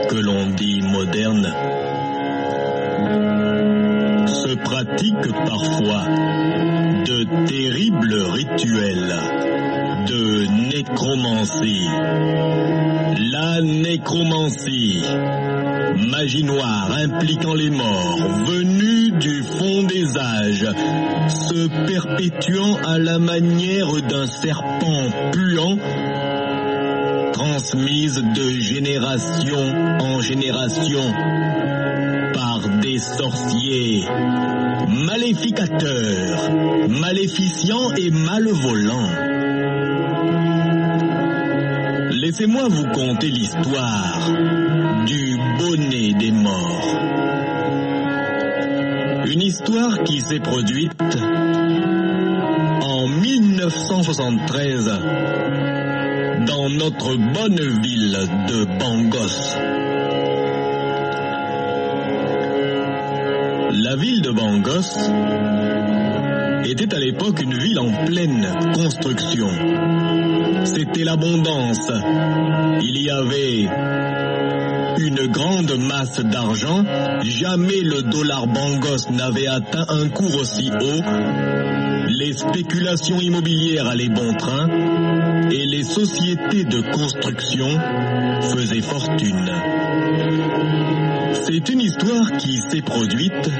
que l'on dit moderne se pratiquent parfois de terribles rituels de nécromancie. La nécromancie, magie noire impliquant les morts, venus du fond des âges, se perpétuant à la manière d'un serpent puant, transmise de génération en génération par des sorciers maléficateurs, maléficiants et malvolants. Laissez-moi vous conter l'histoire du bonnet des morts. Une histoire qui s'est produite en 1973 dans notre bonne ville de Bangos. La ville de Bangos était à l'époque une ville en pleine construction. C'était l'abondance. Il y avait une grande masse d'argent. Jamais le dollar Bangos n'avait atteint un cours aussi haut. Les spéculations immobilières allaient bon train et les sociétés de construction faisaient fortune. C'est une histoire qui s'est produite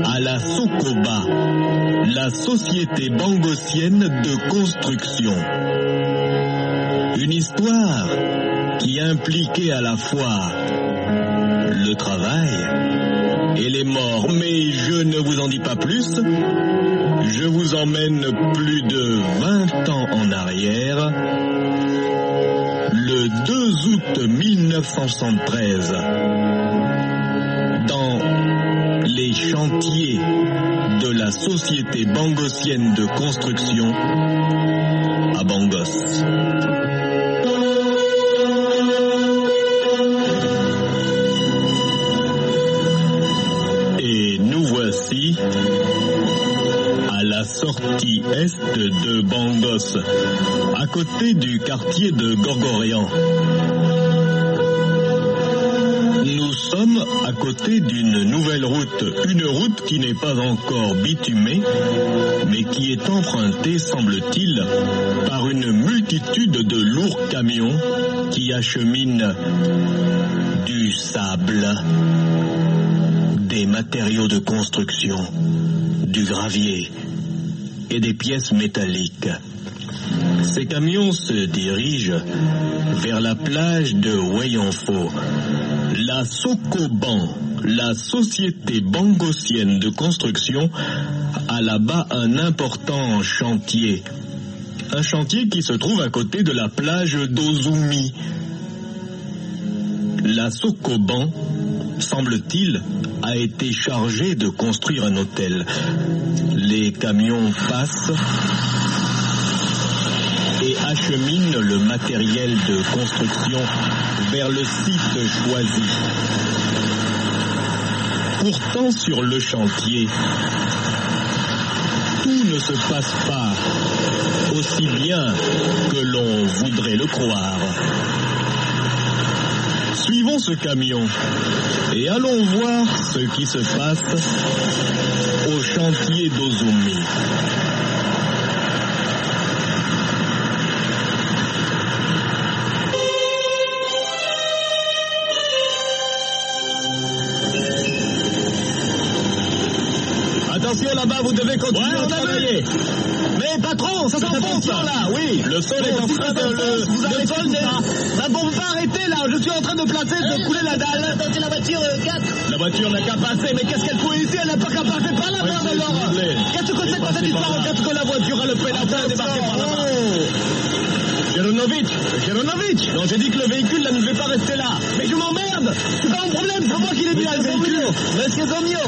à la Sokoba, la société bangosienne de construction. Une histoire qui impliquait à la fois le travail et les morts. Mais je ne vous en dis pas plus. Je vous emmène plus de 20 ans en arrière. Le 2 août 1973, dans les chantiers de la société bangosienne de construction à Bangos. Et nous voici à la sortie est de Bangos, à côté du quartier de Gorgorian. Nous sommes à côté d'une nouvelle route, une route qui n'est pas encore bitumée, mais qui est empruntée, semble-t-il, par une multitude de lourds camions qui acheminent du sable, des matériaux de construction, du gravier et des pièces métalliques. Ces camions se dirigent vers la plage de Weyonfo. La Sokoban, la société bangosienne de construction, a là-bas un important chantier. Un chantier qui se trouve à côté de la plage d'Ozumi. La Sokoban, semble-t-il, a été chargée de construire un hôtel. Les camions passent et acheminent le matériel de construction vers le site choisi. Pourtant, sur le chantier, tout ne se passe pas aussi bien que l'on voudrait le croire. Suivons ce camion et allons voir ce qui se passe au chantier d'Ozumi. Attention là-bas, vous devez continuer à travailler. Mais patron, ça s'enfonce là, oui. Le sol est en train de le sol n'est... Ça ne peut pas arrêter là, je suis en train de placer, de couler la dalle. C'est la voiture 4. La voiture n'a qu'à passer, mais qu'est-ce qu'elle fout ici? Elle n'a pas qu'à passer par là, merde alors. Qu'est-ce que c'est que cette histoire que la voiture a le pédale à débarquer par là-bas? Geronovic. Non, j'ai dit que le véhicule là ne devait pas rester là. Mais je m'emmerde. C'est pas un problème, c'est moi qui l'ai mis à le véhicule. Monsieur Zomio,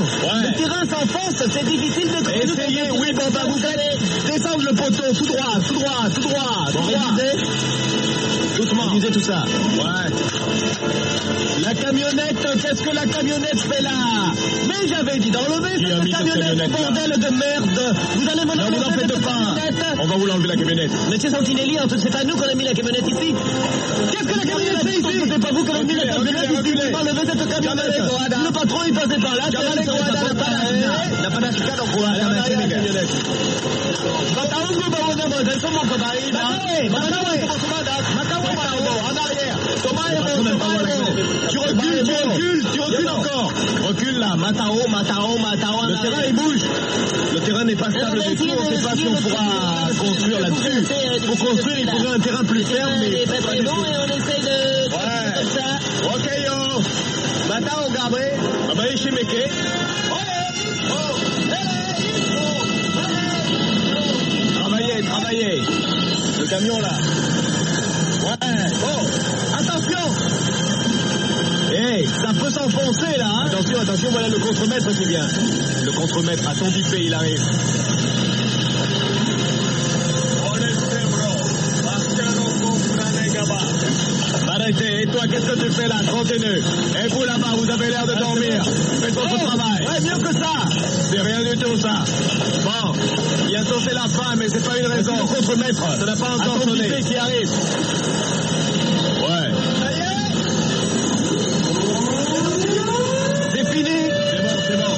le terrain s'enfonce, c'est difficile de... Essayez, oui, bon, bah, vous allez descendre le poteau, tout droit. Bon, révisez. Doucement. Révisez tout ça. Ouais. La camionnette, qu'est-ce que la camionnette fait là? Mais j'avais dit d'enlever cette camionnette, bordel de merde. Vous allez m'enlever cette camionnette. On va vous l'enlever la camionnette. Monsieur Santinelli, c'est pas nous qu'on a mis la camionnette ici. Qu'est-ce que la camionnette fait ici? C'est pas vous qui avez mis la camionnette ici. Vous m'enlevez cette camionnette. Le patron il passait par là. La panachika donc la camionnette. Mataungu babona moja, somo kabaida. Matawe. Tu recules encore. Recule là, Matao. Le terrain il bouge. Le terrain n'est pas stable du tout. On ne sait pas si on pourra construire là-dessus. Pour construire, il faudrait un terrain plus ferme. Mais pas très bon et on essaye de faire comme ça. Ok yo. Matao Gabriel. Gabriel Chimeke. Travaillez. Le camion là. Ouais. Oh. Attention. Hey, ça peut s'enfoncer là, hein? Attention, voilà le contremaître qui vient. Le contremaître, à ton bipé, il arrive. Arrêtez, et toi, qu'est-ce que tu fais là, trentaineux? Et vous là-bas, vous avez l'air de dormir. Faites votre travail. Ouais, mieux que ça. C'est rien du tout ça. Bon, bientôt c'est la fin, mais c'est pas une raison. Le contremaître, ça n'a pas encore sonné. Qui arrive. Ouais. C'est fini. C'est bon.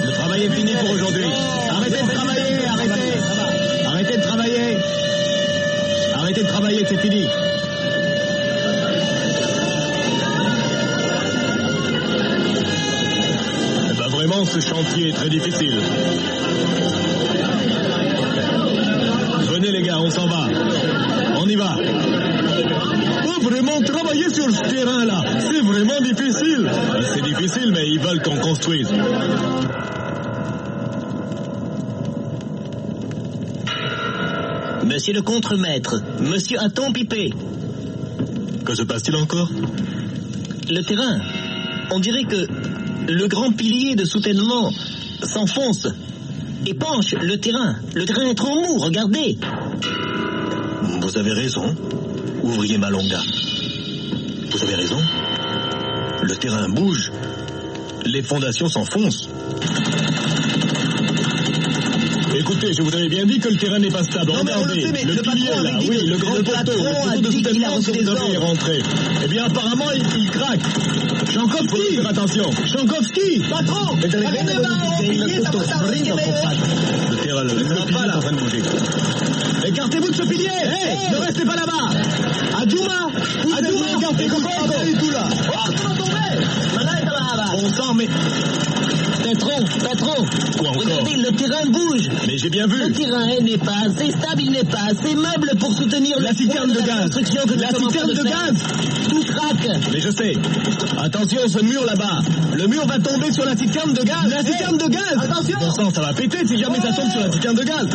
Le travail est fini pour aujourd'hui. Arrêtez de travailler, Arrêtez de travailler, c'est fini. Vraiment, ce chantier est très difficile. Venez les gars, on s'en va. On y va. Oh, vraiment, travailler sur ce terrain-là, c'est vraiment difficile. C'est difficile, mais ils veulent qu'on construise. Monsieur le contremaître, monsieur Aton Pipé. Que se passe-t-il encore? Le terrain, on dirait que le grand pilier de soutènement s'enfonce et penche le terrain. Le terrain est trop mou, regardez. Vous avez raison, ouvrier Malonga. Vous avez raison. Le terrain bouge. Les fondations s'enfoncent. Écoutez, je vous avais bien dit que le terrain n'est pas stable. Regardez, le pilier là, oui, le grand poteau de soutènement que vous devriez rentrer. Eh bien, apparemment, il craque. Chankowski, faire attention. Chankowski, patron. Le terrain, le pilier est en train de bouger. Écartez-vous de ce pilier. Ne restez pas là-bas. Adjouma, écartez-vous pas tout là. On sent, mais... Patron. Quoi encore? Regardez, le terrain bouge. Mais j'ai bien vu. Le terrain n'est pas assez stable, il n'est pas assez meuble pour soutenir la citerne de gaz. La citerne de gaz. Tout craque. Mais je sais. Attention, ce mur là-bas. Le mur va tomber sur la citerne de gaz. La citerne de gaz. Attention. Bon sang, ça va péter si jamais ça tombe sur la citerne de gaz.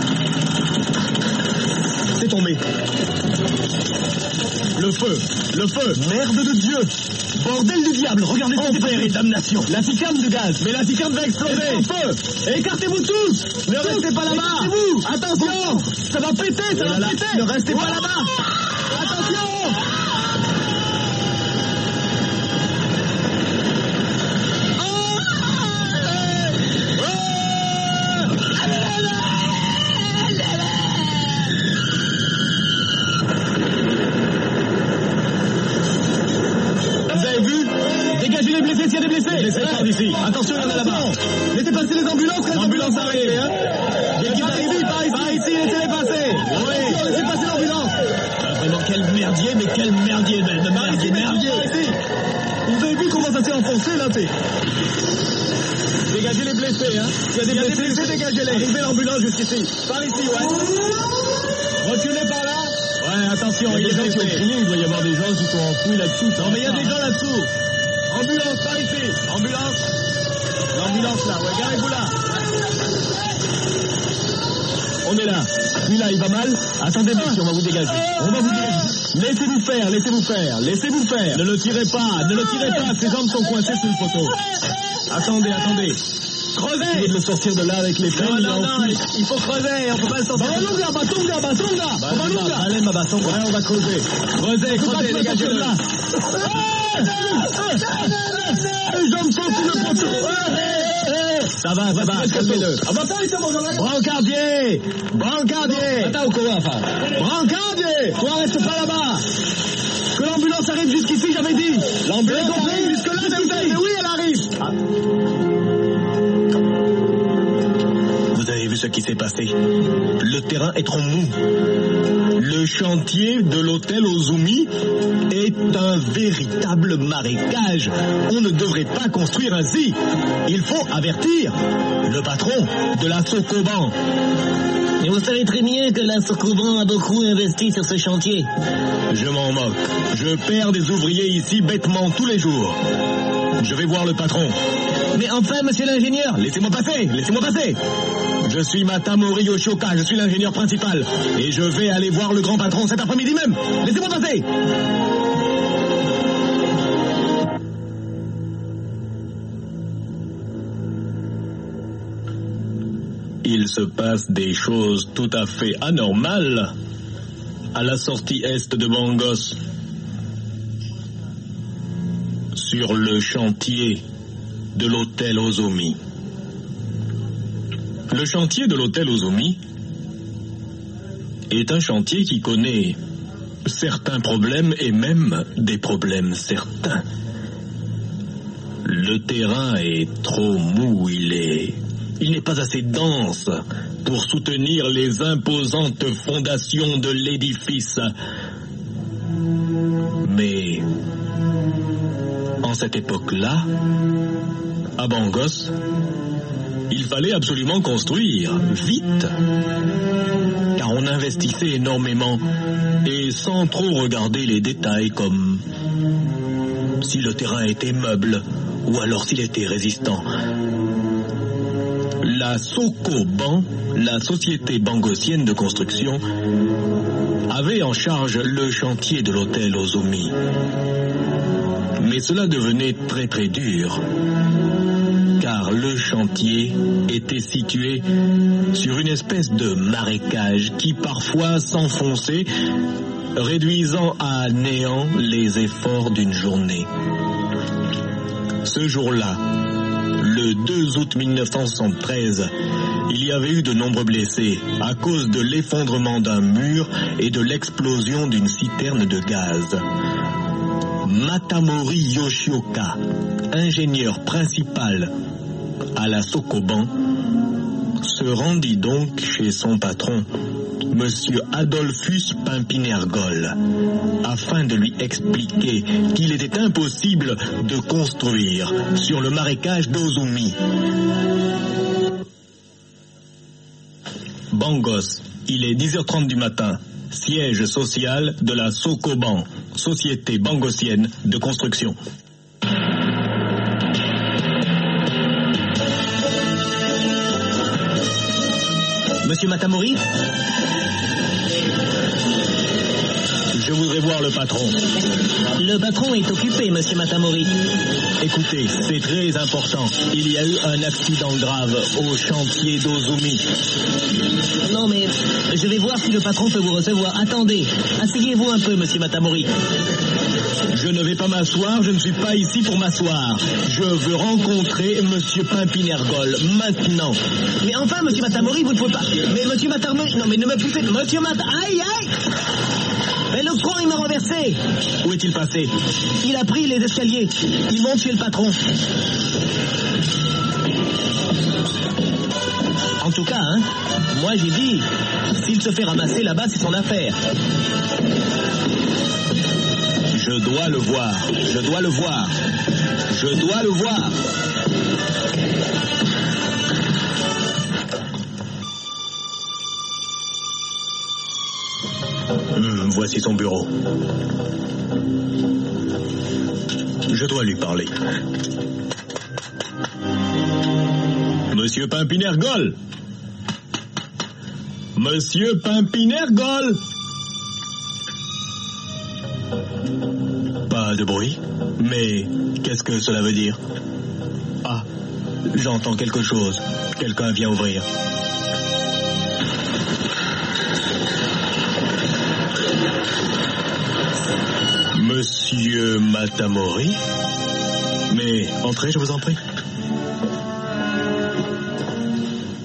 C'est tombé. Le feu. Merde de Dieu. Bordel du diable, regardez ce père et damnation. La citerne de gaz. Mais la citerne va exploser. Feu. Écartez-vous tous. Ne restez pas là-bas. Attention. Ça va péter, ça va péter. Ne restez pas là-bas. Attention. S'il y a des blessés, d'ici. Attention, il y en a là-bas. Laissez passer les ambulances, l'ambulance arrive. Dès qu'ils arrivent, par ici, laissez-les passer. Oui, laissez passer l'ambulance. Vraiment, quel merdier. Vous avez vu comment ça s'est enfoncé, là, Dégagez les blessés, hein. S'il y a des blessés, dégagez-les. Arrivez l'ambulance jusqu'ici. Par ici, ouais. Reculez par là. Ouais, attention, il y a des gens qui ont crié, il doit y avoir des gens qui sont enfouis là-dessous. Non, mais il y a des gens là-dessous. Ambulance, par ici. L'ambulance là, ouais, garez-vous là. On est là. Celui-là, il va mal. Attendez, monsieur, on va vous dégager. Laissez-vous faire. Ne le tirez pas. Ses jambes sont coincées sous le poteau. Attendez. Creusez! Essayez de le sortir de là avec les pelles. Non, il faut creuser, on peut pas le sortir. Babalunga, Babalunga. Allez, ma baston. Ouais, on va creuser. Creusez, dégagez-le. là. Les jambes sont sous le poteau. Ça va, calmez-le. Brancardier. Attends, Brancardier. Toi, reste pas là-bas. Que l'ambulance arrive jusqu'ici, j'avais dit. L'ambulance arrive jusque-là, mais oui, elle arrive. Vous avez vu ce qui s'est passé? Le terrain est trop mou. Le chantier de l'hôtel Ozumi est un véritable marécage. On ne devrait pas construire ainsi. Il faut avertir le patron de la Sokoban. Et vous savez très bien que la Sokoban a beaucoup investi sur ce chantier. Je m'en moque. Je perds des ouvriers ici bêtement tous les jours. Je vais voir le patron. Mais enfin, monsieur l'ingénieur, Laissez-moi passer. Je suis Matamori Yoshioka, je suis l'ingénieur principal. Et je vais aller voir le grand patron cet après-midi même. Laissez-moi passer. Il se passe des choses tout à fait anormales à la sortie est de Bangos. Sur le chantier de l'hôtel Ozumi. Le chantier de l'hôtel Ozumi est un chantier qui connaît certains problèmes et même des problèmes certains. Le terrain est trop mou, il n'est pas assez dense pour soutenir les imposantes fondations de l'édifice. Mais en cette époque-là, à Bangos, il fallait absolument construire vite, car on investissait énormément et sans trop regarder les détails comme si le terrain était meuble ou alors s'il était résistant. La Sokoban, la société bangosienne de construction, avait en charge le chantier de l'hôtel Ozumi. Mais cela devenait très très dur, car le chantier était situé sur une espèce de marécage qui parfois s'enfonçait, réduisant à néant les efforts d'une journée. Ce jour-là, le 2 août 1973, il y avait eu de nombreux blessés à cause de l'effondrement d'un mur et de l'explosion d'une citerne de gaz. Matamori Yoshioka, ingénieur principal à la Sokoban, se rendit donc chez son patron, Monsieur Adolphus Pimpinergol, afin de lui expliquer qu'il était impossible de construire sur le marécage d'Ozumi. Bangos, il est 10h30 du matin, siège social de la Sokoban, société bangosienne de construction. monsieur Matamori? Je voudrais voir le patron. Le patron est occupé, monsieur Matamori. Écoutez, c'est très important. Il y a eu un accident grave au chantier d'Ozumi. Non, mais je vais voir si le patron peut vous recevoir. Attendez, asseyez-vous un peu, monsieur Matamori. Je ne vais pas m'asseoir, je ne suis pas ici pour m'asseoir. Je veux rencontrer monsieur Pimpinergol, maintenant. Mais enfin, monsieur Matamori, vous ne pouvez pas... Mais monsieur Matamori... Non, mais ne me poussez... Monsieur Matamori... Aïe, aïe! Mais le con, il m'a renversé. Où est-il passé? Il a pris les escaliers. Il monte chez le patron. En tout cas, hein, moi j'ai dit, s'il se fait ramasser là-bas, c'est son affaire. Je dois le voir. Je dois le voir. Je dois le voir. Voici son bureau. Je dois lui parler. Monsieur Pimpinergol! Monsieur Pimpinergol! Pas de bruit. Mais qu'est-ce que cela veut dire? Ah, J'entends quelque chose. Quelqu'un vient ouvrir. Monsieur Matamori? Mais entrez, je vous en prie.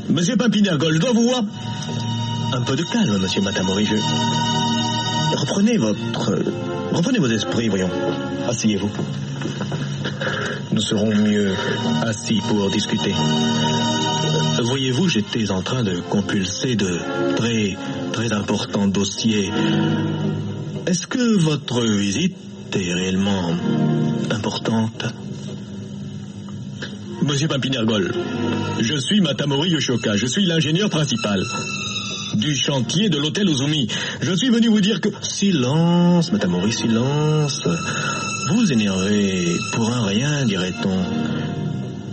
Monsieur Pampinargol, je dois vous voir. Un peu de calme, monsieur Matamori. Reprenez vos esprits, voyons. Asseyez-vous. Nous serons mieux assis pour discuter. Voyez-vous, j'étais en train de compulser de très, très importants dossiers. Est-ce que votre visite est réellement importante? Monsieur Pampinargol, je suis Matamori Yoshioka, je suis l'ingénieur principal du chantier de l'hôtel Ozumi. Je suis venu vous dire que... Silence, Matamori, silence. Vous énervez pour un rien, dirait-on.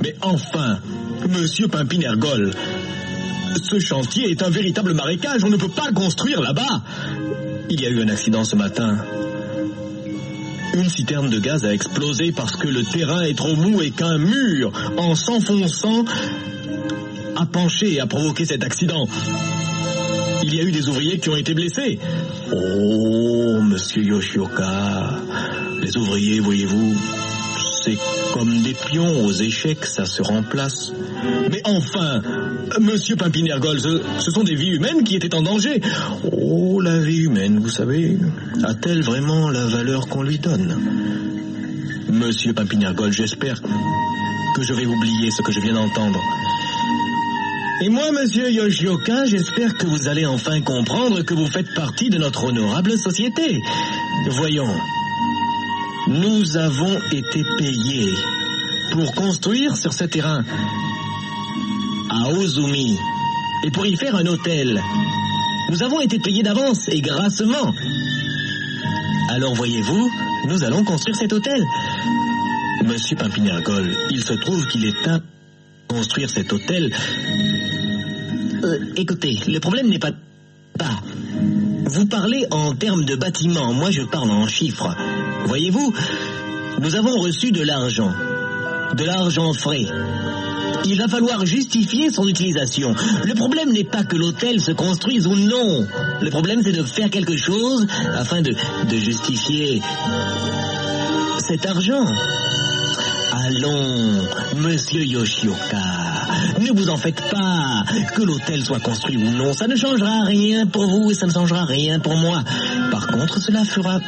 Mais enfin, monsieur Pampinargol, ce chantier est un véritable marécage, on ne peut pas construire là-bas. Il y a eu un accident ce matin. Une citerne de gaz a explosé parce que le terrain est trop mou et qu'un mur, en s'enfonçant, a penché et a provoqué cet accident. Il y a eu des ouvriers qui ont été blessés. Oh, monsieur Yoshioka, les ouvriers, voyez-vous, c'est comme des pions aux échecs, ça se remplace. Mais enfin, monsieur Pampinargol, ce sont des vies humaines qui étaient en danger. Oh, la vie humaine, vous savez, a-t-elle vraiment la valeur qu'on lui donne? Monsieur Pampinargol, j'espère que je vais oublier ce que je viens d'entendre. Et moi, monsieur Yoshioka, j'espère que vous allez enfin comprendre que vous faites partie de notre honorable société. Voyons, nous avons été payés pour construire sur ce terrain à Ozumi et pour y faire un hôtel. Nous avons été payés d'avance et grassement. Alors voyez-vous, nous allons construire cet hôtel. Monsieur Pampinargol, il se trouve qu'il est à construire cet hôtel. Écoutez, le problème n'est pas... Vous parlez en termes de bâtiment, moi je parle en chiffres. Voyez-vous, nous avons reçu de l'argent frais. Il va falloir justifier son utilisation. Le problème n'est pas que l'hôtel se construise ou non. Le problème c'est de faire quelque chose afin de justifier cet argent. Allons, monsieur Yoshioka, ne vous en faites pas. Que l'hôtel soit construit ou non, ça ne changera rien pour vous et ça ne changera rien pour moi. Par contre, cela fera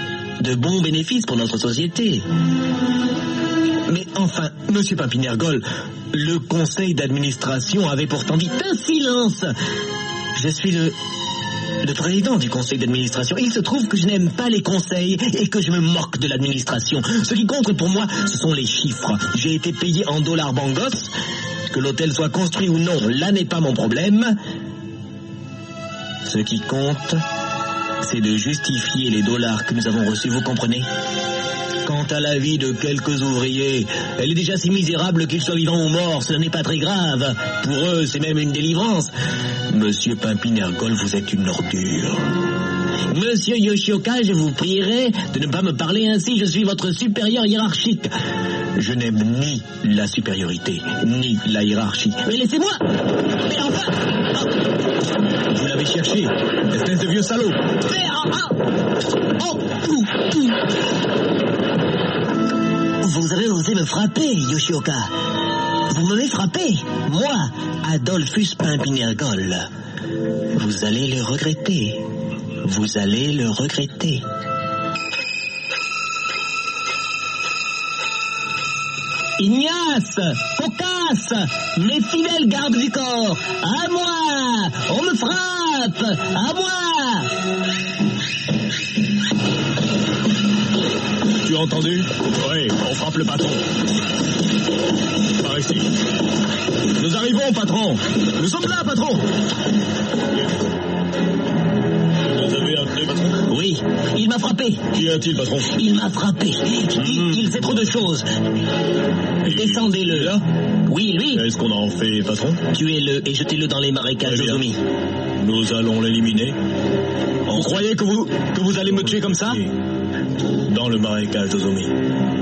de bons bénéfices pour notre société. Mais enfin, monsieur Pampinargol, le conseil d'administration avait pourtant dit un silence. Je suis le président du conseil d'administration. Il se trouve que je n'aime pas les conseils et que je me moque de l'administration. Ce qui compte pour moi, ce sont les chiffres. J'ai été payé en dollars bangos. Que l'hôtel soit construit ou non, là n'est pas mon problème. Ce qui compte, c'est de justifier les dollars que nous avons reçus, vous comprenez? Quant à la vie de quelques ouvriers, elle est déjà si misérable qu'ils soient vivants ou morts, ce n'est pas très grave. Pour eux, c'est même une délivrance. Monsieur Pampinargol, vous êtes une ordure. Monsieur Yoshioka, je vous prierai de ne pas me parler ainsi, je suis votre supérieur hiérarchique. Je n'aime ni la supériorité, ni la hiérarchie. Mais laissez-moi! Mais enfin! Vous l'avez cherché, espèce de vieux salaud! Mais Vous avez osé me frapper, Yoshioka. Vous m'avez frappé, moi, Adolphus Pampinargol. Vous allez le regretter. Vous allez le regretter. Ignace, Phocas, mes fidèles gardes du corps, à moi! On me frappe! À moi! Tu as entendu? Oui, on frappe le patron. Par ici. Nous arrivons, patron. Nous sommes là, patron. Vous avez appelé, patron? Oui, il m'a frappé. Qui a-t-il, patron? Il m'a frappé. Il sait trop de choses. Descendez-le. Là? Oui, lui. Qu'est-ce qu'on en fait, patron? Tuez-le et jetez-le dans les marécages d'Ozumi. Nous allons l'éliminer. Vous croyez que vous allez me tuer comme ça? Oui. Dans le marécage d'Ozumi.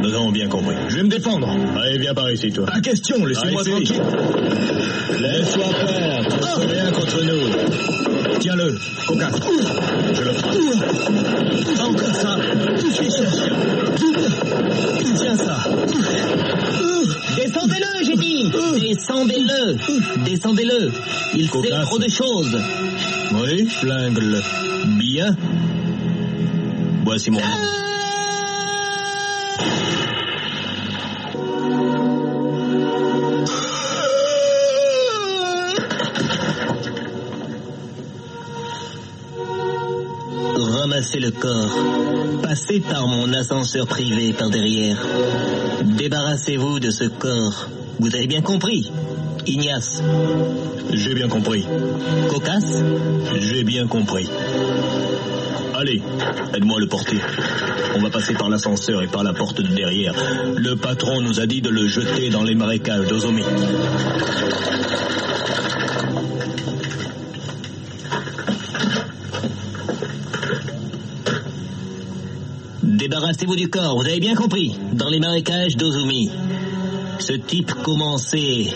Nous avons bien compris. Je vais me défendre. Allez, viens par ici, toi. Pas question, laissez-moi tranquille. Laisse-toi faire. Oh, rien contre nous. Tiens-le, cocasse. Je le frappe. Encore ça. Fais chercher. Tiens ça. Descendez-le, j'ai dit. Descendez-le. Descendez-le. Il sait trop de choses. Oui, flingue-le. Bien. Voici mon... Ramassez le corps. Passez par mon ascenseur privé par derrière. Débarrassez-vous de ce corps. Vous avez bien compris, Ignace? J'ai bien compris. Cocasse? J'ai bien compris. Allez, aide-moi à le porter. On va passer par l'ascenseur et par la porte de derrière. Le patron nous a dit de le jeter dans les marécages d'Ozomi. Débarrassez-vous du corps, vous avez bien compris, dans les marécages d'Ozumi. Ce type commençait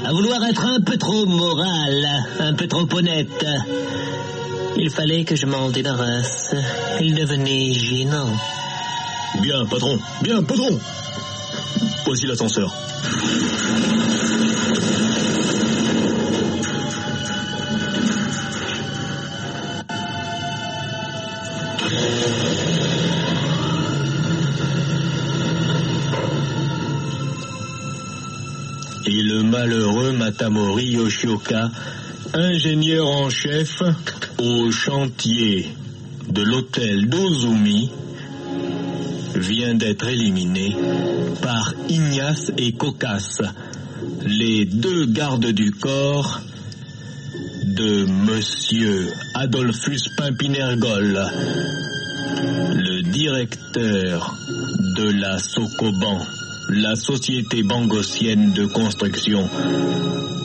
à vouloir être un peu trop moral, un peu trop honnête. Il fallait que je m'en débarrasse. Il devenait gênant. Bien, patron. Bien, patron. Voici l'ascenseur. Et le malheureux Matamori Yoshioka, ingénieur en chef au chantier de l'hôtel d'Ozumi, vient d'être éliminé par Ignace et Cocasse, les deux gardes du corps de Monsieur Adolphus Pimpinergol, le directeur de la Sokoban, la société bangossienne de construction.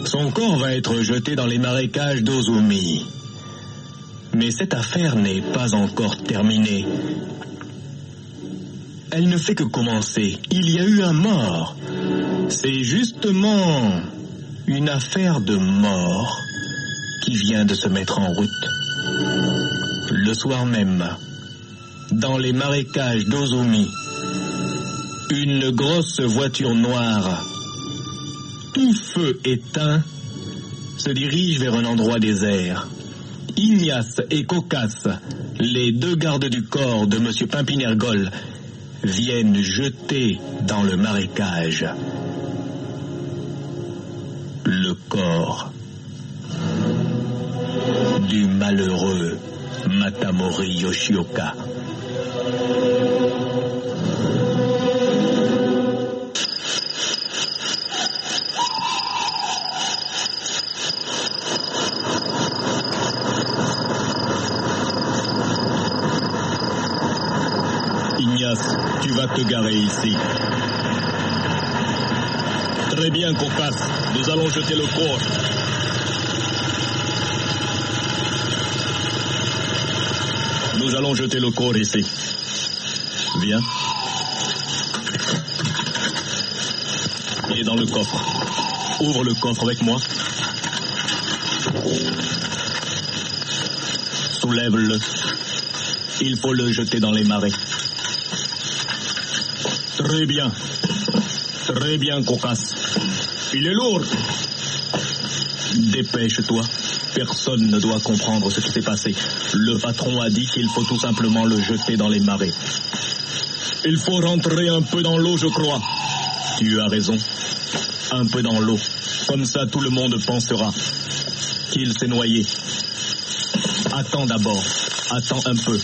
Son corps va être jeté dans les marécages d'Ozumi. Mais cette affaire n'est pas encore terminée. Elle ne fait que commencer. Il y a eu un mort. C'est justement une affaire de mort qui vient de se mettre en route. Le soir même, dans les marécages d'Ozumi, une grosse voiture noire, tout feu éteint, se dirige vers un endroit désert. Ignace et Cocasse, les deux gardes du corps de M. Pimpinergol, viennent jeter dans le marécage le corps du malheureux Matamori Yoshioka. Ignace, tu vas te garer ici. Très bien, Cocasse. Nous allons jeter le corps. Nous allons jeter le corps ici. Viens. Il est dans le coffre. Ouvre le coffre avec moi. Soulève-le. Il faut le jeter dans les marais. Très bien. Très bien, Cocasse. Il est lourd. Dépêche-toi. Personne ne doit comprendre ce qui s'est passé. Le patron a dit qu'il faut tout simplement le jeter dans les marais. Il faut rentrer un peu dans l'eau, je crois. Tu as raison. Un peu dans l'eau. Comme ça, tout le monde pensera qu'il s'est noyé. Attends d'abord. Attends un peu.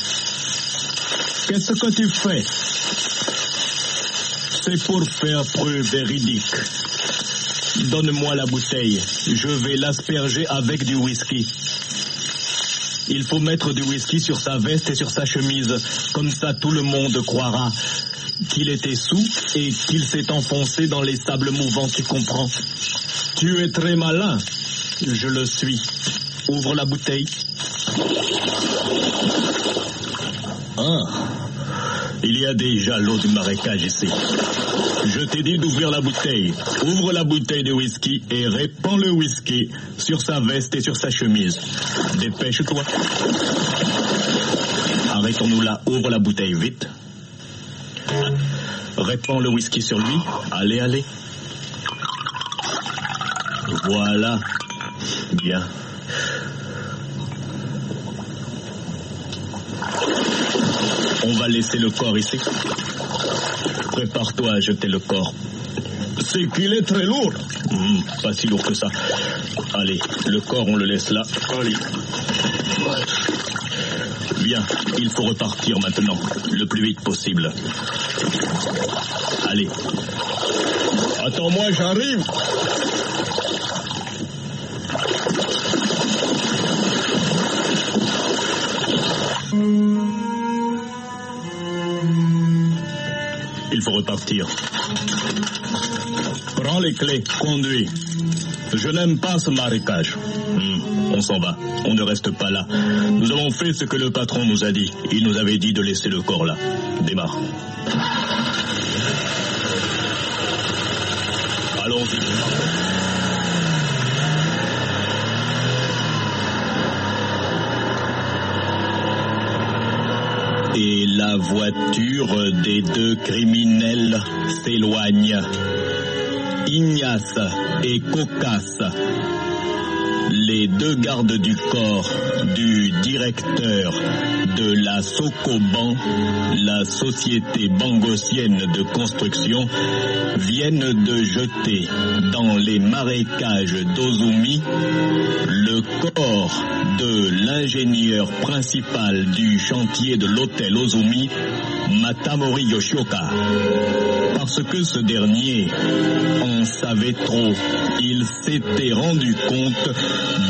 Qu'est-ce que tu fais? C'est pour faire preuve véridique. Donne-moi la bouteille. Je vais l'asperger avec du whisky. Il faut mettre du whisky sur sa veste et sur sa chemise. Comme ça, tout le monde croira qu'il était sous et qu'il s'est enfoncé dans les sables mouvants, tu comprends? Tu es très malin. Je le suis. Ouvre la bouteille. Ah, il y a déjà l'eau du marécage ici. Je Je t'ai dit d'ouvrir la bouteille. Ouvre la bouteille de whisky et répands le whisky sur sa veste et sur sa chemise. Dépêche-toi. Arrêtons-nous là. Ouvre la bouteille vite. Répands le whisky sur lui. Allez, allez. Voilà. Bien. On va laisser le corps ici. Prépare-toi à jeter le corps. C'est qu'il est très lourd. Pas si lourd que ça. Allez, le corps, on le laisse là. Allez. Bien, il faut repartir maintenant, le plus vite possible. Allez. Attends-moi, j'arrive. Il faut repartir. Prends les clés, conduis. Je n'aime pas ce marécage. On s'en va. On ne reste pas là. Nous avons fait ce que le patron nous a dit. Il nous avait dit de laisser le corps là. Démarre. Allons-y. Et la voiture des deux criminels s'éloigne. Ignace et Cocasse, les deux gardes du corps du directeur de la Socoban, la société bangosienne de construction, viennent de jeter dans les marécages d'Ozumi le corps de l'ingénieur principal du chantier de l'hôtel Ozumi, Matamori Yoshioka. Parce que ce dernier en savait trop. Il s'était rendu compte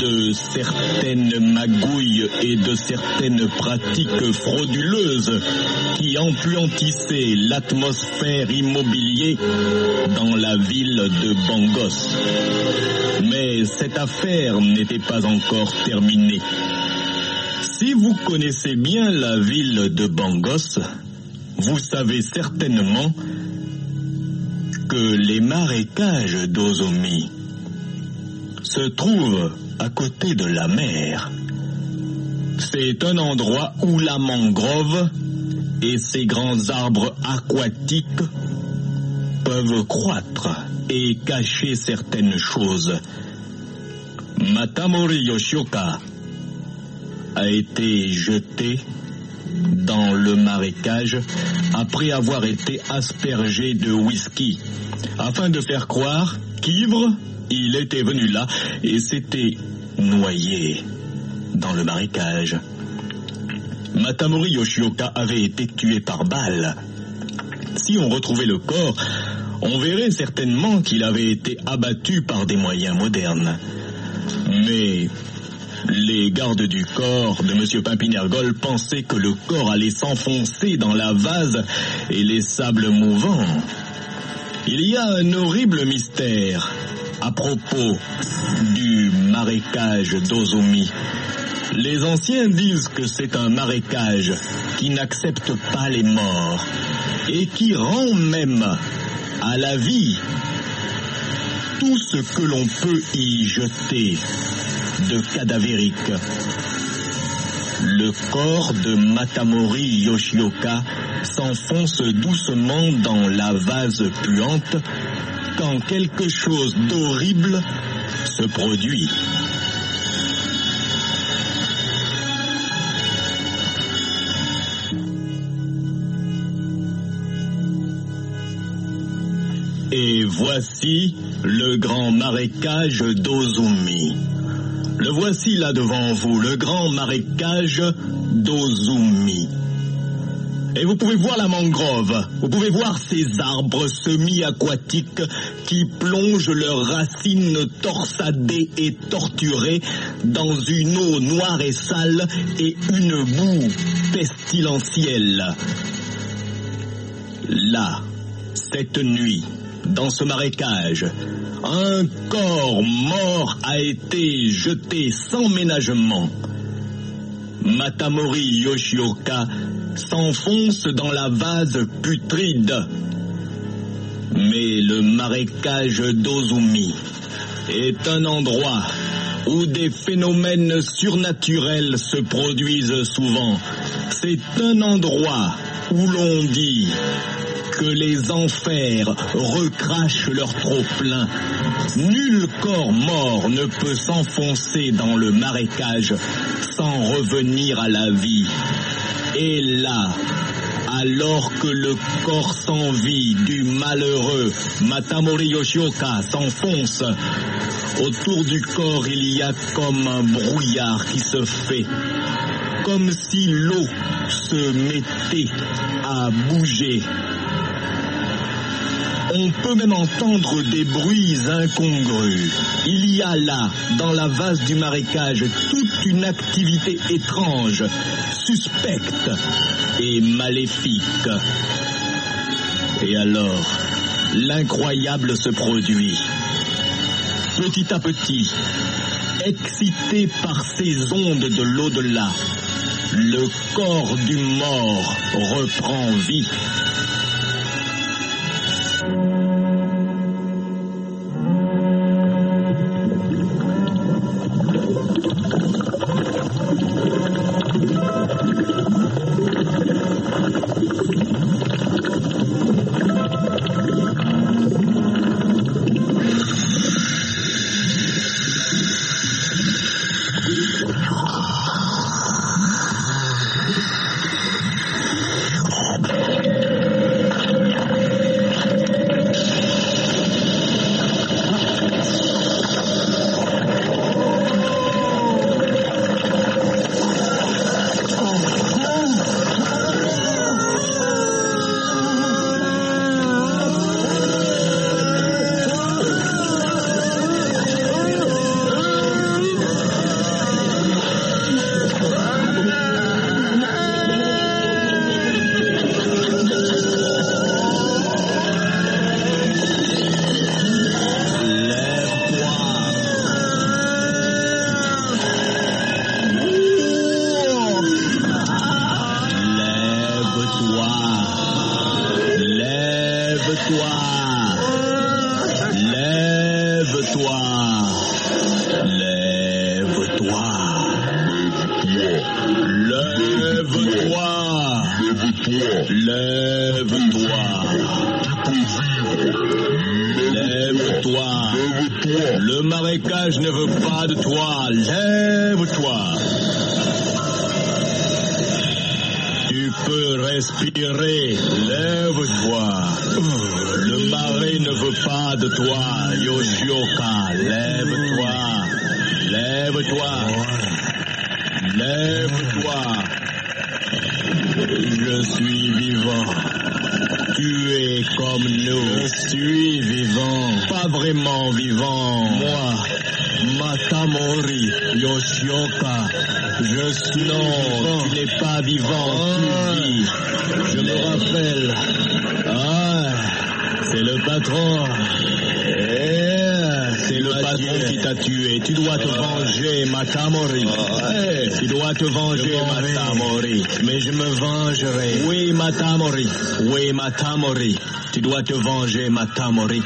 de certaines magouilles et de certaines pratiques frauduleuses qui empuantissaient l'atmosphère immobilier dans la ville de Bangos. Mais cette affaire n'était pas encore terminée. Si vous connaissez bien la ville de Bangos, vous savez certainement que les marécages d'Ozumi se trouvent à côté de la mer. C'est un endroit où la mangrove et ses grands arbres aquatiques peuvent croître et cacher certaines choses. Matamori Yoshioka a été jeté dans le marécage après avoir été aspergé de whisky, afin de faire croire qu'ivre, il était venu là et s'était noyé dans le marécage. Matamori Yoshioka avait été tué par balle. Si on retrouvait le corps, on verrait certainement qu'il avait été abattu par des moyens modernes. Mais les gardes du corps de M. Pimpinergol pensaient que le corps allait s'enfoncer dans la vase et les sables mouvants. Il y a un horrible mystère à propos du marécage d'Ozumi. Les anciens disent que c'est un marécage qui n'accepte pas les morts et qui rend même à la vie tout ce que l'on peut y jeter de cadavérique. Le corps de Matamori Yoshioka s'enfonce doucement dans la vase puante quand quelque chose d'horrible se produit. Et voici le grand marécage d'Ozumi. Le voici là devant vous, le grand marécage d'Ozumi. Et vous pouvez voir la mangrove, vous pouvez voir ces arbres semi-aquatiques qui plongent leurs racines torsadées et torturées dans une eau noire et sale et une boue pestilentielle. Là, cette nuit, dans ce marécage, un corps mort a été jeté sans ménagement. Matamori Yoshioka s'enfonce dans la vase putride. Mais le marécage d'Ozumi est un endroit où des phénomènes surnaturels se produisent souvent. C'est un endroit où l'on dit que les enfers recrachent leur trop-plein. Nul corps mort ne peut s'enfoncer dans le marécage sans revenir à la vie. Et là, alors que le corps sans vie du malheureux Matamori Yoshioka s'enfonce, autour du corps il y a comme un brouillard qui se fait, comme si l'eau se mettait à bouger. On peut même entendre des bruits incongrus. Il y a là, dans la vase du marécage, toute une activité étrange, suspecte et maléfique. Et alors, l'incroyable se produit. Petit à petit, excité par ces ondes de l'au-delà, le corps du mort reprend vie. Le marécage ne veut pas de toi. Lève-toi. Tu peux respirer. Lève-toi. Le marais ne veut pas de toi. Yoshioka, lève-toi. Lève-toi. Lève-toi. Je suis vivant. Tu es comme nous. Je suis vivant. Pas vraiment vivant. Moi, Matamori Yoshioka. Je suis non. Tu n'es pas vivant. Tu vis. Je me rappelle. C'est le patron. C'est le patron qui t'a tué. Tu dois te venger, Matamori. Tu dois te venger, Matamori. Mais je me vengerai. Oui, Matamori. Oui, Matamori. Tu dois te venger, Matamori.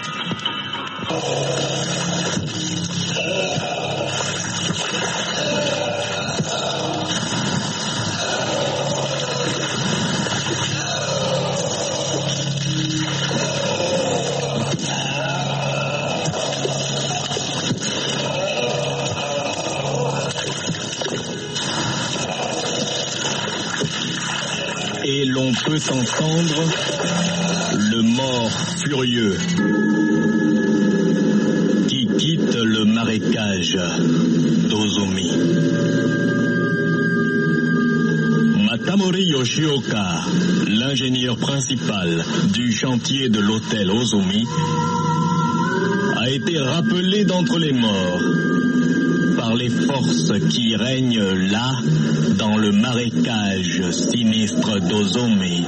Et l'on peut entendre le mort furieux qui quitte le marécage d'Ozumi. Matamori Yoshioka, l'ingénieur principal du chantier de l'hôtel Ozumi, a été rappelé d'entre les morts par les forces qui règnent là, dans le marécage sinistre d'Ozumi.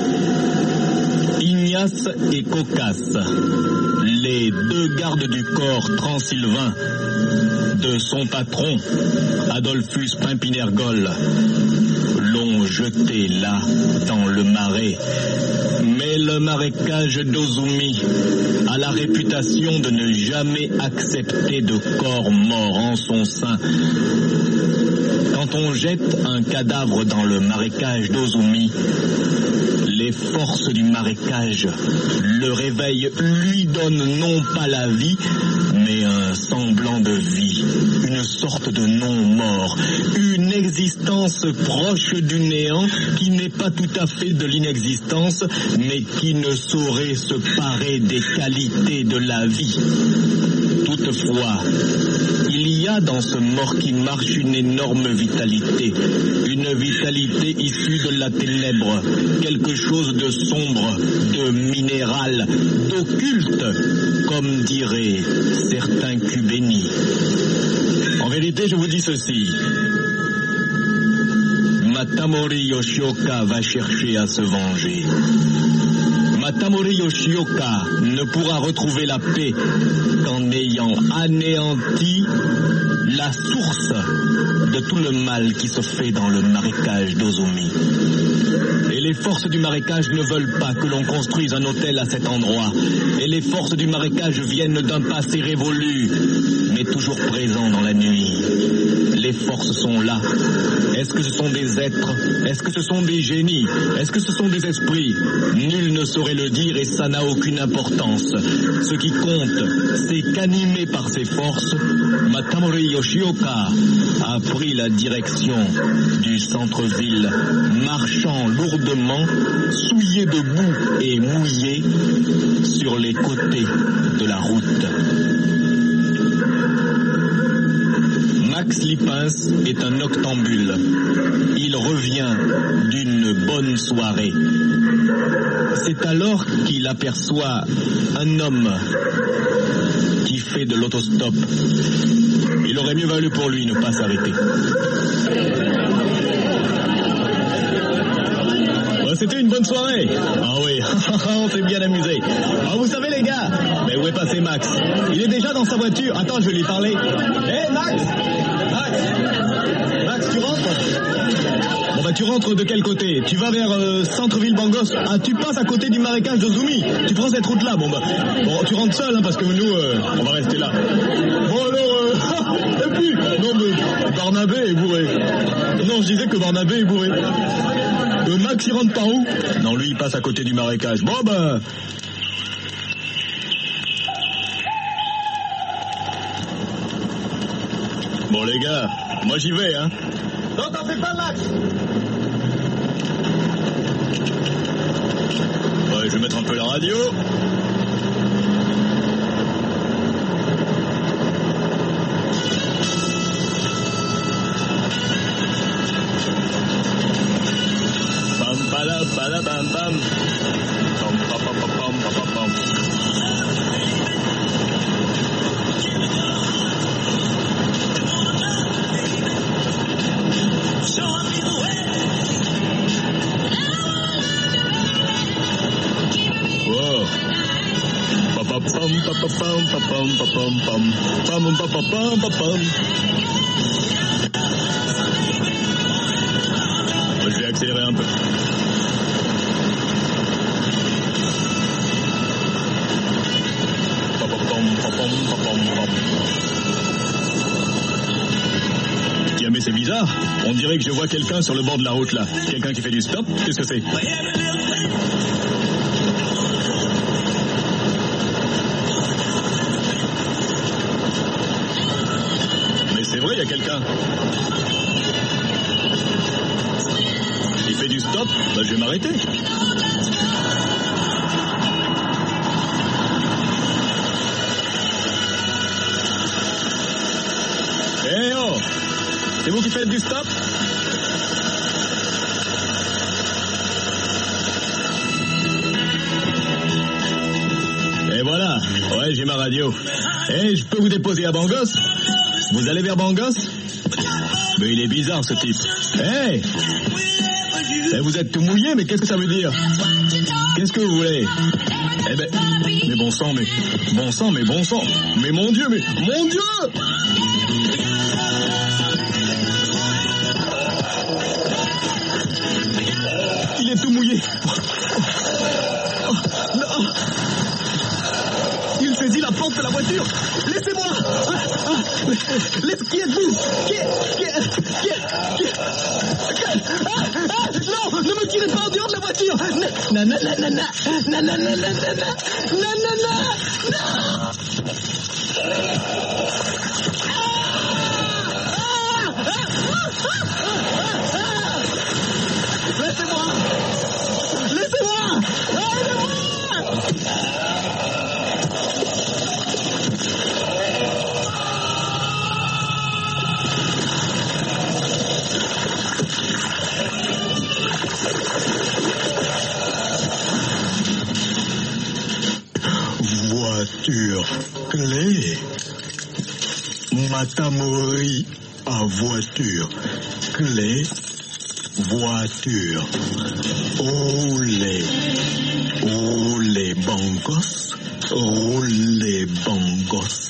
Ignace et Cocasse, les deux gardes du corps transylvain de son patron, Adolphus Pimpinergol, l'ont sont jetés là, dans le marais. Mais le marécage d'Ozumi a la réputation de ne jamais accepter de corps morts en son sein. Quand on jette un cadavre dans le marécage d'Ozumi, les forces du marécage le réveillent, lui donnent non pas la vie, mais un semblant de vie, une sorte de non-mort, une existence proche du néant qui n'est pas tout à fait de l'inexistence, mais qui ne saurait se parer des qualités de la vie. Toutefois, il y a dans ce mort qui marche une énorme vitalité, une vitalité issue de la ténèbre, quelque chose de sombre, de minéral, d'occulte, comme diraient certains Cubénis. En vérité, je vous dis ceci. Matamori Yoshioka va chercher à se venger. Matamori Yoshioka ne pourra retrouver la paix qu'en ayant anéanti la source de tout le mal qui se fait dans le marécage d'Ozumi. Et les forces du marécage ne veulent pas que l'on construise un hôtel à cet endroit. Et les forces du marécage viennent d'un passé révolu, mais toujours présent dans la nuit. Les forces sont là. Est-ce que ce sont des êtres? Est-ce que ce sont des génies? Est-ce que ce sont des esprits? Nul ne saurait le dire et ça n'a aucune importance. Ce qui compte, c'est qu'animé par ces forces, Matamori Yoshioka a pris la direction du centre-ville, marchant lourdement, souillé de boue et mouillé sur les côtés de la route. Max Lipins est un octambule. Il revient d'une bonne soirée. C'est alors qu'il aperçoit un homme qui fait de l'autostop. Il aurait mieux valu pour lui ne pas s'arrêter. C'était une bonne soirée. Ah oui, on s'est bien amusé. Ah, vous savez les gars, mais où est passé Max? Il est déjà dans sa voiture. Attends, je vais lui parler. Hé Max, tu rentres? Bon bah tu rentres de quel côté? Tu vas vers centre-ville Bangos. Ah, tu passes à côté du marécage d'Ozumi. Tu prends cette route là. Bon tu rentres seul hein, parce que nous on va rester là. Bon alors et puis non mais Barnabé est bourré. Non, je disais que Barnabé est bourré. Max il rentre par où? Non, lui il passe à côté du marécage. Bon bah... Bon les gars, moi j'y vais hein. Non, t'en fais pas Max. Ouais, je vais mettre un peu la radio. Bam bam bam. Pam pam pam pam pam pam. Wow. Pam pam pam pam pam pam pam pam pam pam pam. Je vais accélérer un peu. Tiens, mais c'est bizarre. On dirait que je vois quelqu'un sur le bord de la route là. Quelqu'un qui fait du stop. Qu'est-ce que c'est? Mais c'est vrai, il y a quelqu'un. Il fait du stop. Bah, je vais m'arrêter. Eh oh! C'est vous qui faites du stop? Et voilà. Ouais, j'ai ma radio. Eh, je peux vous déposer à Bangos? Vous allez vers Bangos? Mais il est bizarre ce type. Eh! Eh, vous êtes tout mouillé, mais qu'est-ce que ça veut dire? Qu'est-ce que vous voulez? Eh ben, mais bon sang, mais mon Dieu, mais mon Dieu! Il saisit la porte de la voiture. Laissez-moi. Qui êtes-vous? Non, ne me tirez pas en dehors de la voiture. Voiture clé. Matamori à voiture clé. Voiture. Olé. Olé bangos. Olé bangos.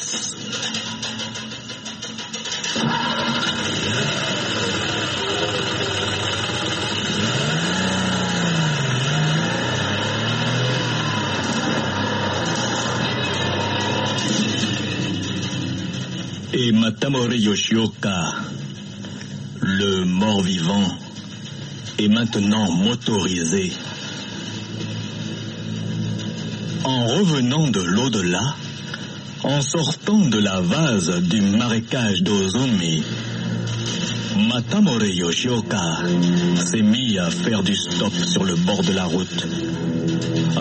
Et Matamori Yoshioka, le mort-vivant, est maintenant motorisé. En revenant de l'au-delà, en sortant de la vase du marécage d'Ozumi, Matamori Yoshioka s'est mis à faire du stop sur le bord de la route.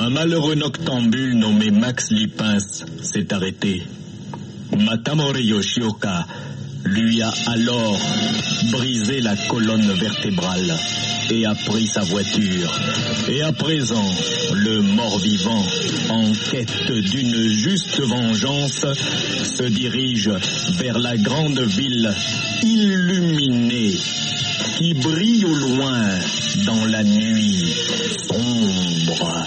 Un malheureux noctambule nommé Max Lipins s'est arrêté. Matamori Yoshioka lui a alors brisé la colonne vertébrale et a pris sa voiture. Et à présent, le mort-vivant, en quête d'une juste vengeance, se dirige vers la grande ville illuminée qui brille au loin dans la nuit sombre.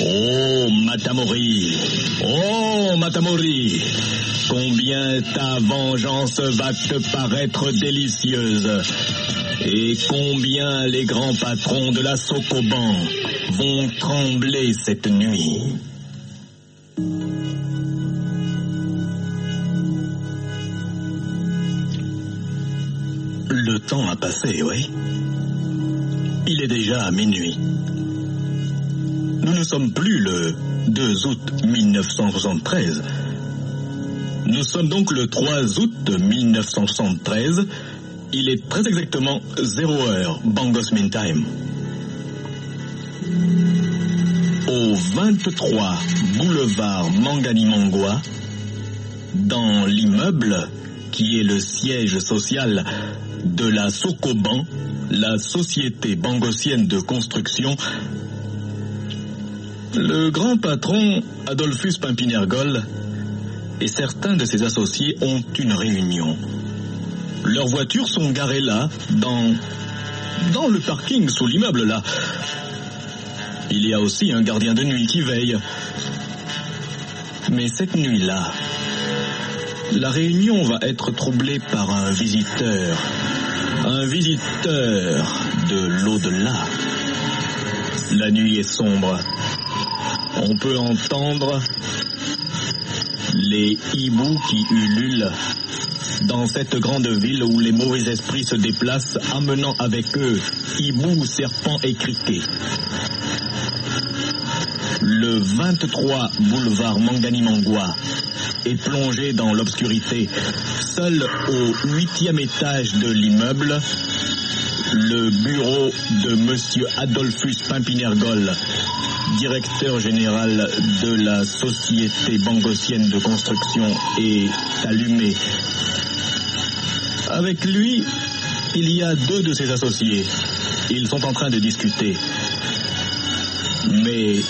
Oh Matamori, oh Matamori, combien ta vengeance va te paraître délicieuse et combien les grands patrons de la Sokoban vont trembler cette nuit. Le temps a passé, oui. Il est déjà à minuit. Nous ne sommes plus le 2 août 1973. Nous sommes donc le 3 août 1973. Il est très exactement 0h, Bangos Mean Time. Au 23 boulevard Manganimangwa, dans l'immeuble qui est le siège social de la Sokoban, la société bangosienne de construction, le grand patron Adolphus Pimpinergol et certains de ses associés ont une réunion. Leurs voitures sont garées là, dans le parking sous l'immeuble là. Il y a aussi un gardien de nuit qui veille. Mais cette nuit-là, la réunion va être troublée par un visiteur de l'au-delà. La nuit est sombre. On peut entendre les hiboux qui ululent dans cette grande ville où les mauvais esprits se déplacent, amenant avec eux hiboux, serpents et criquets. Le 23 boulevard Manganimangwa est plongé dans l'obscurité. Seul au 8e étage de l'immeuble, le bureau de monsieur Adolphus Pimpinergol, directeur général de la société bangosienne de construction, est allumé. Avec lui, il y a 2 de ses associés. Ils sont en train de discuter. Mais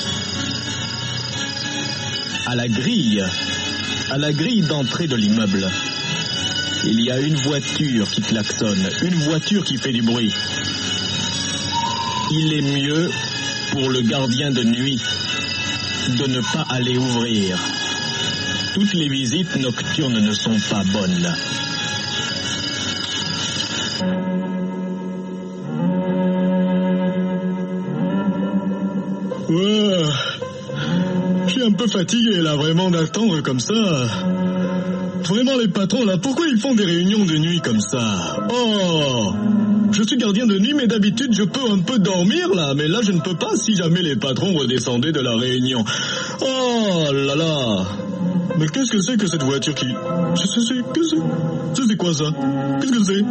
à la grille d'entrée de l'immeuble, il y a une voiture qui klaxonne, une voiture qui fait du bruit. Il est mieux pour le gardien de nuit de ne pas aller ouvrir. Toutes les visites nocturnes ne sont pas bonnes. Je suis un peu fatigué, là, vraiment, d'attendre comme ça. Vraiment, les patrons, là, pourquoi ils font des réunions de nuit comme ça? Oh! Je suis gardien de nuit, mais d'habitude, je peux un peu dormir, là. Mais là, je ne peux pas si jamais les patrons redescendaient de la réunion. Oh là là! Mais qu'est-ce que c'est que cette voiture qui... C'est quoi ça? Qu'est-ce que c'est?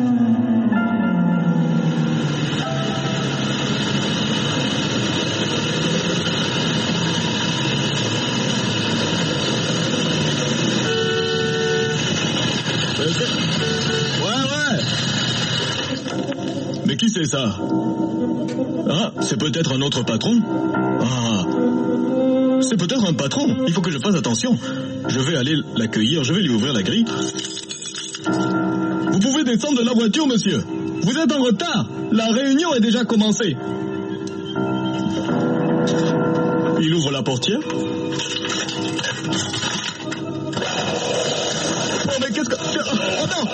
Ouais. Mais qui c'est ça? Ah, c'est peut-être un autre patron? Ah, c'est peut-être un patron. Il faut que je fasse attention. Je vais aller l'accueillir, je vais lui ouvrir la grille. Vous pouvez descendre de la voiture, monsieur. Vous êtes en retard. La réunion est déjà commencée. Il ouvre la portière. Oh, mais qu'est-ce que... Oh non!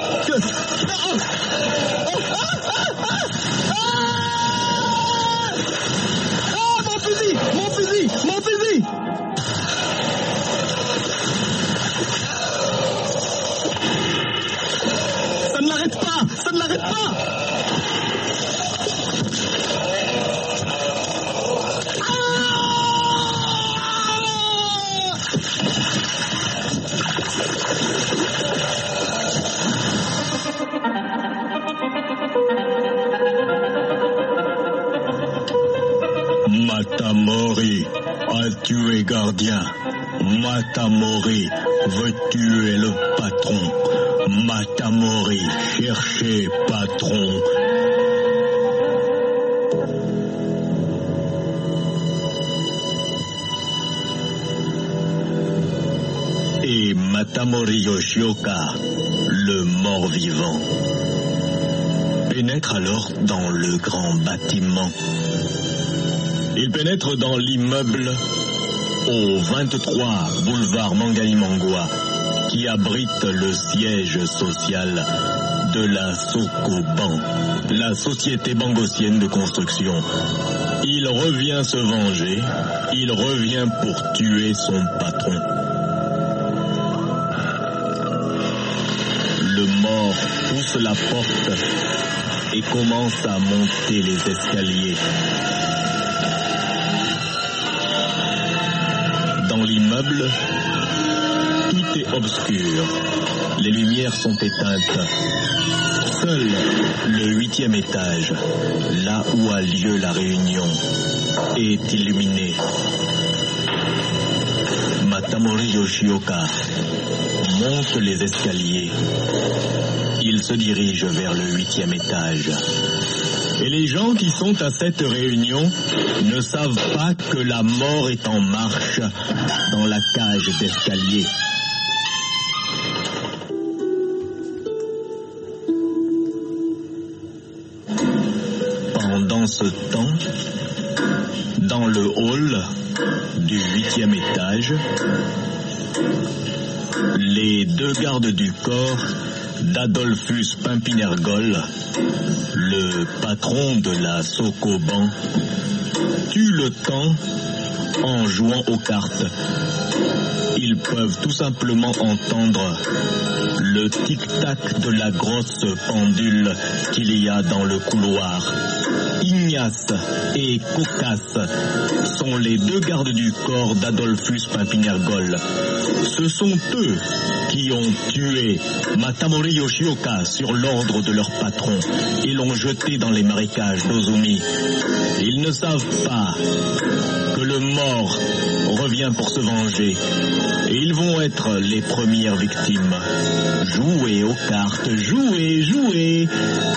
Mon fusil! Ça ne l'arrête pas! Matamori a tué gardien. Matamori veut tuer le patron. Matamori cherchez patron. Et Matamori Yoshioka, le mort-vivant, pénètre alors dans le grand bâtiment. Il pénètre dans l'immeuble au 23 boulevard Mangali-Mangwa qui abrite le siège social de la Sokoban, la société bangosienne de construction. Il revient se venger, il revient pour tuer son patron. Le mort pousse la porte et commence à monter les escaliers. Dans l'immeuble, tout est obscur. Les lumières sont éteintes. Seul le 8e étage, là où a lieu la réunion, est illuminé. Matamori Yoshioka monte les escaliers. Il se dirige vers le 8e étage. Et les gens qui sont à cette réunion ne savent pas que la mort est en marche dans la cage d'escalier. Pendant ce temps, dans le hall du 8e étage, les deux gardes du corps d'Adolphus Pimpinergol, le patron de la Sokoban, tuent le temps en jouant aux cartes. Ils peuvent tout simplement entendre le tic-tac de la grosse pendule qu'il y a dans le couloir. Ignace et Cocasse sont les deux gardes du corps d'Adolphus Pimpinergol. Ce sont eux qui ont tué Matamori Yoshioka sur l'ordre de leur patron et l'ont jeté dans les marécages d'Ozumi. Ils ne savent pas que le mort revient pour se venger et ils vont être les premières victimes. Jouez aux cartes, jouez.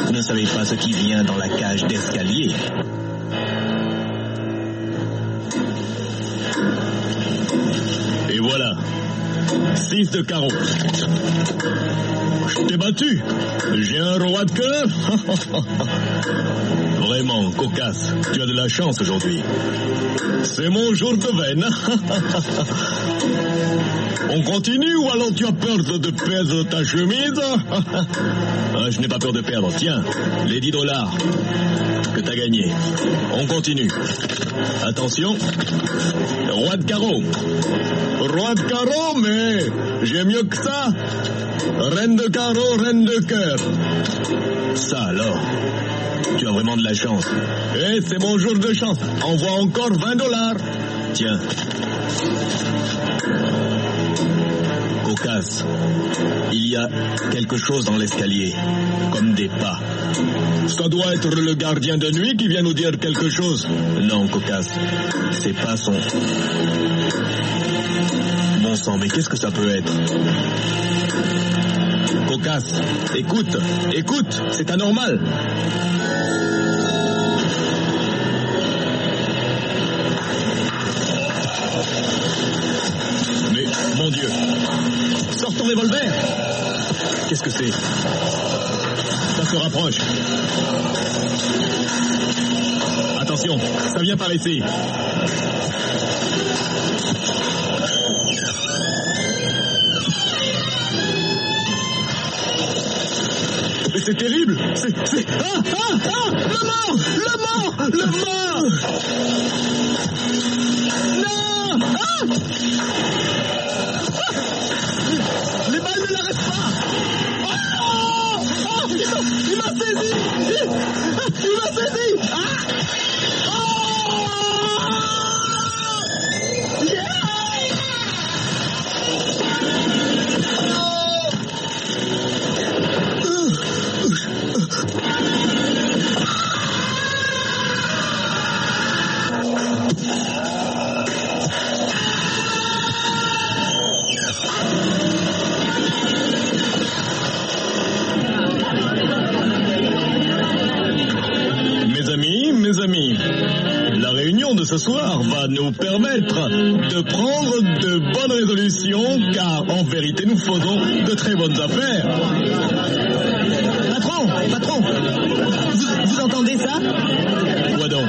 Vous ne savez pas ce qui vient dans la cage d'escalier. Et voilà, 6 de carreau. Je t'ai battu. J'ai un roi de cœur. Vraiment, Cocasse, tu as de la chance aujourd'hui. C'est mon jour de veine. On continue ou alors tu as peur de perdre ta chemise? Je n'ai pas peur de perdre. Tiens, les $10 que t'as gagnés. On continue. Attention. Roi de carreau. Roi de carreau, mais j'ai mieux que ça. Reine de carreau, reine de cœur. Ça alors, tu as vraiment de la chance. Eh, c'est mon jour de chance. Envoie encore $20. Tiens. Cocasse, il y a quelque chose dans l'escalier, comme des pas. Ça doit être le gardien de nuit qui vient nous dire quelque chose. Non, Cocasse, ces pas sont... Bon sang, mais qu'est-ce que ça peut être? Cocasse, écoute, c'est anormal. Mais, mon Dieu, sors ton revolver. Qu'est-ce que c'est? Ça se rapproche. Attention, ça vient par ici. Mais c'est terrible. C'est... Ah! Le mort! Non! Ah! Les balles ne l'arrêtent pas. Il m'a saisi. Mes amis, la réunion de ce soir va nous permettre de prendre de bonnes résolutions, car en vérité nous faisons de très bonnes affaires. Patron, vous entendez ça? Quoi donc?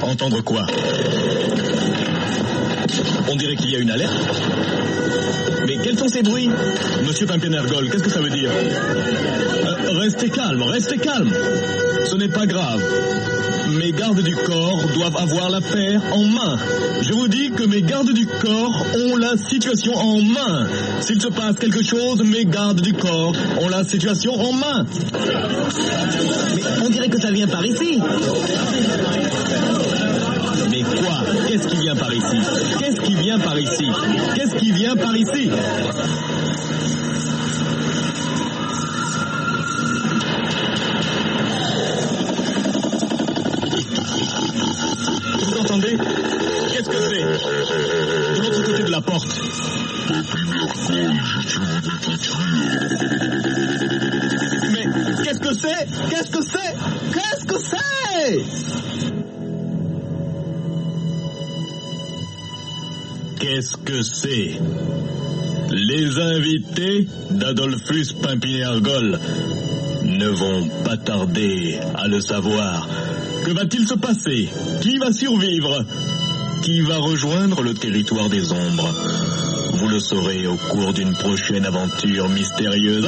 Entendre quoi? On dirait qu'il y a une alerte. Mais quels sont ces bruits? Monsieur Pimpénergol, qu'est-ce que ça veut dire? Restez calme. Ce n'est pas grave. Mes gardes du corps doivent avoir l'affaire en main. Je vous dis que mes gardes du corps ont la situation en main. S'il se passe quelque chose, mes gardes du corps ont la situation en main. Mais on dirait que ça vient par ici. Mais quoi? Qu'est-ce qui vient par ici? Qu'est-ce qui vient par ici? Vous entendez? Qu'est-ce que c'est? De l'autre côté de la porte. Mais qu'est-ce que c'est? Qu'est-ce que c'est? Les invités d'Adolphus Pimpénergol ne vont pas tarder à le savoir. Que va-t-il se passer? Qui va survivre? Qui va rejoindre le territoire des ombres? Vous le saurez au cours d'une prochaine aventure mystérieuse.